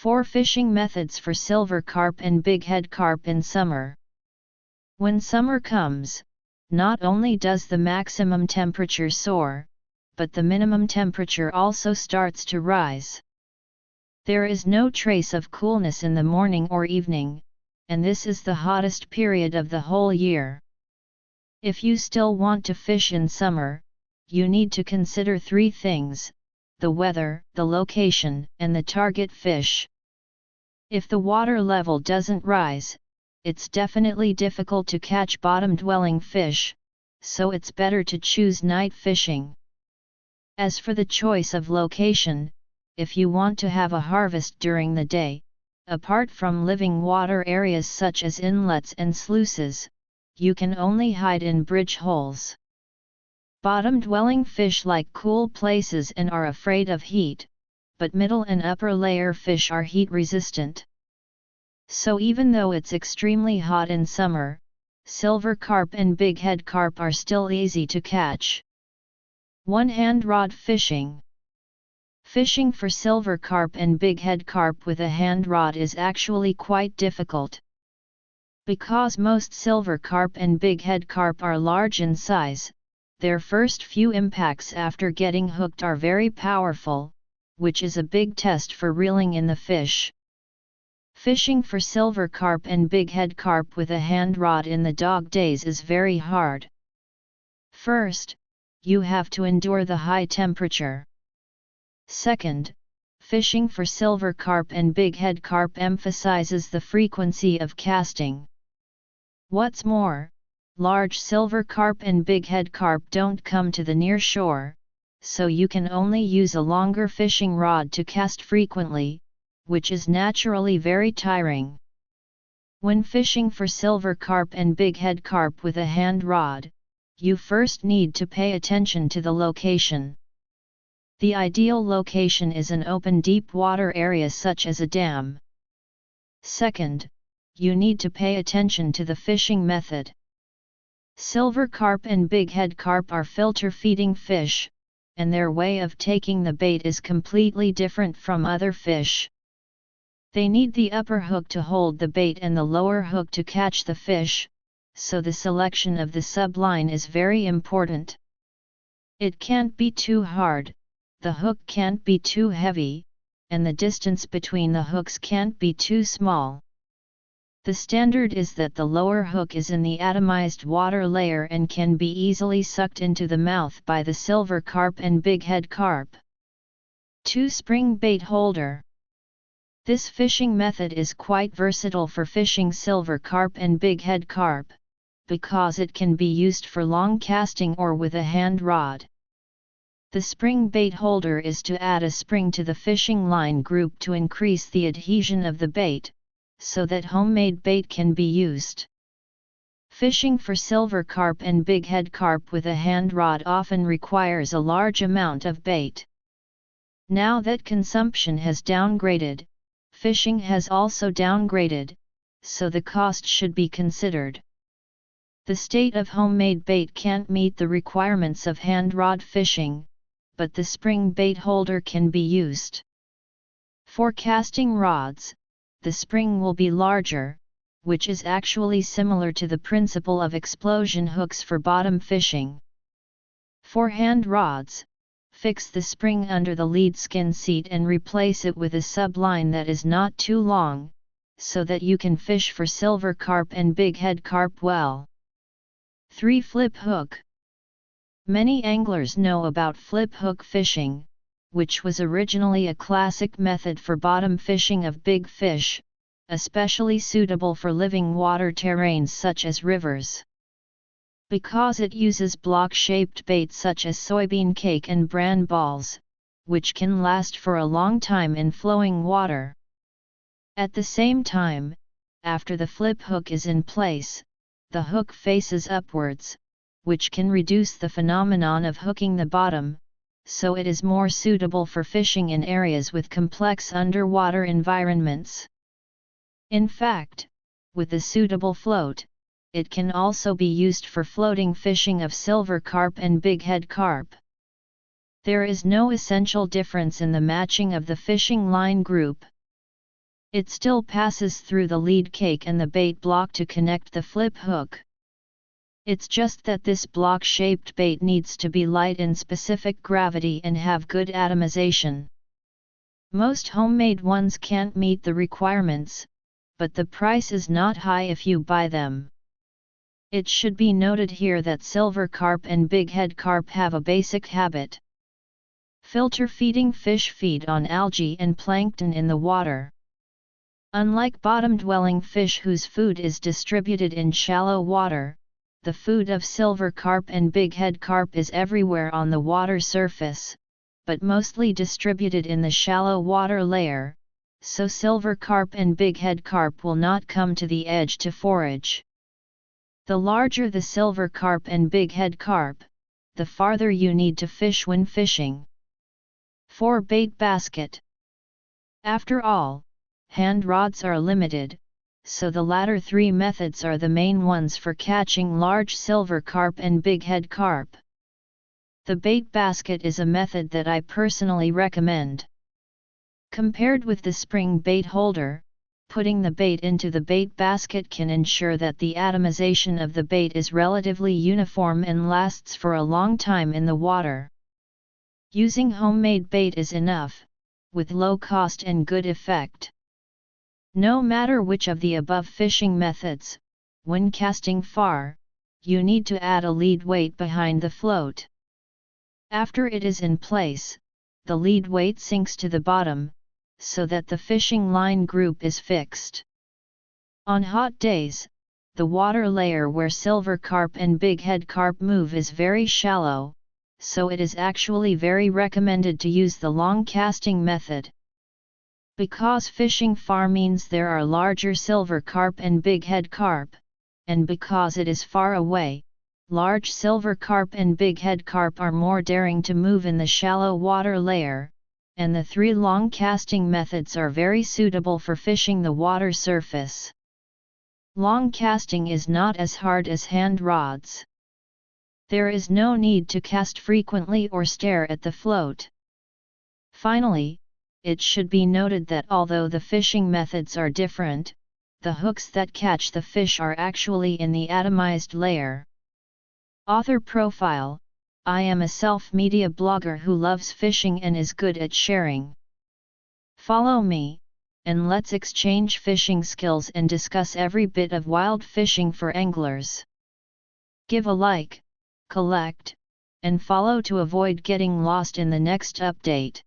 4 Fishing methods for silver carp and bighead carp in summer. When summer comes, not only does the maximum temperature soar, but the minimum temperature also starts to rise. There is no trace of coolness in the morning or evening, and this is the hottest period of the whole year. If you still want to fish in summer, you need to consider 3 things: the weather, the location, and the target fish. If the water level doesn't rise, it's definitely difficult to catch bottom-dwelling fish, so it's better to choose night fishing. As for the choice of location, if you want to have a harvest during the day, apart from living water areas such as inlets and sluices, you can only hide in bridge holes. Bottom-dwelling fish like cool places and are afraid of heat, but middle and upper layer fish are heat resistant. So even though it's extremely hot in summer, silver carp and bighead carp are still easy to catch. 1. Hand rod fishing. Fishing for silver carp and bighead carp with a hand rod is actually quite difficult. Because most silver carp and bighead carp are large in size, their first few impacts after getting hooked are very powerful, which is a big test for reeling in the fish. Fishing for silver carp and bighead carp with a hand rod in the dog days is very hard. First, you have to endure the high temperature. Second, fishing for silver carp and bighead carp emphasizes the frequency of casting. What's more, large silver carp and bighead carp don't come to the near shore, so you can only use a longer fishing rod to cast frequently, which is naturally very tiring. When fishing for silver carp and bighead carp with a hand rod, you first need to pay attention to the location. The ideal location is an open deep water area such as a dam. Second, you need to pay attention to the fishing method. Silver carp and bighead carp are filter feeding fish, and their way of taking the bait is completely different from other fish. They need the upper hook to hold the bait and the lower hook to catch the fish, so the selection of the subline is very important. It can't be too hard, the hook can't be too heavy, and the distance between the hooks can't be too small. The standard is that the lower hook is in the atomized water layer and can be easily sucked into the mouth by the silver carp and bighead carp. 2. Spring bait holder. This fishing method is quite versatile for fishing silver carp and bighead carp, because it can be used for long casting or with a hand rod. The spring bait holder is to add a spring to the fishing line group to increase the adhesion of the bait, so that homemade bait can be used. Fishing for silver carp and bighead carp with a hand rod often requires a large amount of bait. Now that consumption has downgraded, fishing has also downgraded, so the cost should be considered. The state of homemade bait can't meet the requirements of hand rod fishing, but the spring bait holder can be used. For casting rods, the spring will be larger, which is actually similar to the principle of explosion hooks for bottom fishing. For hand rods, fix the spring under the lead skin seat and replace it with a subline that is not too long, so that you can fish for silver carp and bighead carp well. 3. Flip hook. Many anglers know about flip hook fishing, which was originally a classic method for bottom fishing of big fish, especially suitable for living water terrains such as rivers. Because it uses block-shaped bait such as soybean cake and bran balls, which can last for a long time in flowing water. At the same time, after the flip hook is in place, the hook faces upwards, which can reduce the phenomenon of hooking the bottom, so it is more suitable for fishing in areas with complex underwater environments. In fact, with a suitable float, it can also be used for floating fishing of silver carp and bighead carp. There is no essential difference in the matching of the fishing line group. It still passes through the lead cake and the bait block to connect the flip hook. It's just that this block-shaped bait needs to be light in specific gravity and have good atomization. Most homemade ones can't meet the requirements, but the price is not high if you buy them. It should be noted here that silver carp and bighead carp have a basic habit. Filter feeding fish feed on algae and plankton in the water. Unlike bottom-dwelling fish whose food is distributed in shallow water, the food of silver carp and bighead carp is everywhere on the water surface, but mostly distributed in the shallow water layer, so silver carp and bighead carp will not come to the edge to forage. The larger the silver carp and bighead carp, the farther you need to fish when fishing. 4. Bait basket. After all, hand rods are limited, so the latter three methods are the main ones for catching large silver carp and bighead carp. The bait basket is a method that I personally recommend. Compared with the spring bait holder, putting the bait into the bait basket can ensure that the atomization of the bait is relatively uniform and lasts for a long time in the water. Using homemade bait is enough, with low cost and good effect. No matter which of the above fishing methods, when casting far, you need to add a lead weight behind the float. After it is in place, the lead weight sinks to the bottom, so that the fishing line group is fixed. On hot days, the water layer where silver carp and bighead carp move is very shallow, so it is actually very recommended to use the long casting method. Because fishing far means there are larger silver carp and bighead carp, and because it is far away, large silver carp and bighead carp are more daring to move in the shallow water layer, and the three long casting methods are very suitable for fishing the water surface. Long casting is not as hard as hand rods. There is no need to cast frequently or stare at the float. Finally, it should be noted that although the fishing methods are different, the hooks that catch the fish are actually in the atomized layer. Author profile: I am a self-media blogger who loves fishing and is good at sharing. Follow me, and let's exchange fishing skills and discuss every bit of wild fishing for anglers. Give a like, collect, and follow to avoid getting lost in the next update.